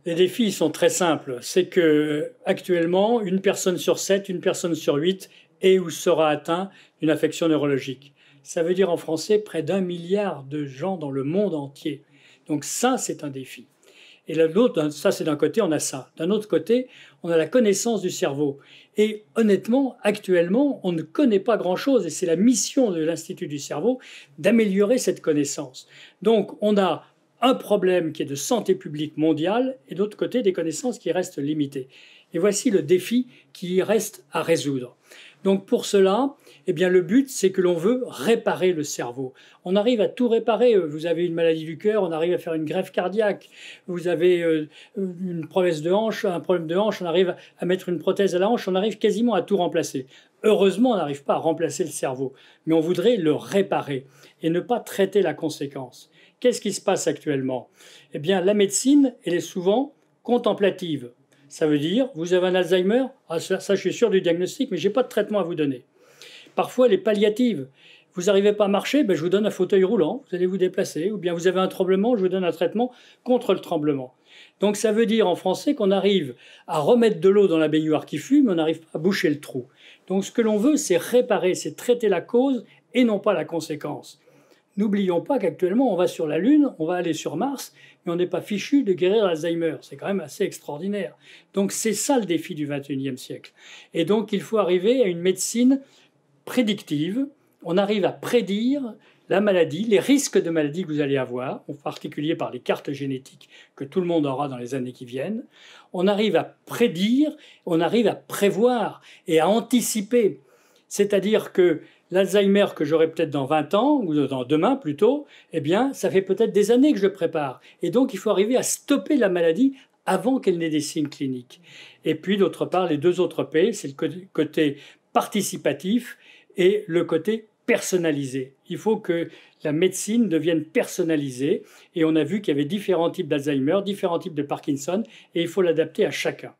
Les défis sont très simples. C'est que actuellement, une personne sur 7, une personne sur 8 est ou sera atteint d'une affection neurologique. Ça veut dire en français près d'un milliard de gens dans le monde entier. Donc ça, c'est un défi. Et l'autre, ça c'est d'un côté, on a ça. D'un autre côté, on a la connaissance du cerveau. Et honnêtement, actuellement, on ne connaît pas grand-chose. Et c'est la mission de l'Institut du cerveau d'améliorer cette connaissance. Donc on a un problème qui est de santé publique mondiale et d'autre côté des connaissances qui restent limitées. Et voici le défi qui reste à résoudre. Donc pour cela, eh bien le but c'est que l'on veut réparer le cerveau. On arrive à tout réparer. Vous avez une maladie du cœur, on arrive à faire une greffe cardiaque. Vous avez une prothèse de hanche, un problème de hanche, on arrive à mettre une prothèse à la hanche, on arrive quasiment à tout remplacer. Heureusement, on n'arrive pas à remplacer le cerveau, mais on voudrait le réparer et ne pas traiter la conséquence. Qu'est-ce qui se passe actuellement? Eh bien, la médecine, elle est souvent contemplative. Ça veut dire, vous avez un Alzheimer, ah, ça je suis sûr du diagnostic, mais je n'ai pas de traitement à vous donner. Parfois, elle est palliative. Vous n'arrivez pas à marcher, ben, je vous donne un fauteuil roulant, vous allez vous déplacer. Ou bien vous avez un tremblement, je vous donne un traitement contre le tremblement. Donc ça veut dire en français qu'on arrive à remettre de l'eau dans la baignoire qui fume, mais on n'arrive pas à boucher le trou. Donc ce que l'on veut, c'est réparer, c'est traiter la cause et non pas la conséquence. N'oublions pas qu'actuellement, on va sur la Lune, on va aller sur Mars, mais on n'est pas fichu de guérir l'Alzheimer. C'est quand même assez extraordinaire. Donc c'est ça le défi du XXIe siècle. Et donc il faut arriver à une médecine prédictive. On arrive à prédire la maladie, les risques de maladie que vous allez avoir, en particulier par les cartes génétiques que tout le monde aura dans les années qui viennent. On arrive à prédire, on arrive à prévoir et à anticiper. C'est-à-dire que l'Alzheimer que j'aurai peut-être dans 20 ans, ou dans demain plutôt, eh bien, ça fait peut-être des années que je le prépare. Et donc, il faut arriver à stopper la maladie avant qu'elle n'ait des signes cliniques. Et puis, d'autre part, les deux autres P, c'est le côté participatif et le côté personnalisé. Il faut que la médecine devienne personnalisée. Et on a vu qu'il y avait différents types d'Alzheimer, différents types de Parkinson, et il faut l'adapter à chacun.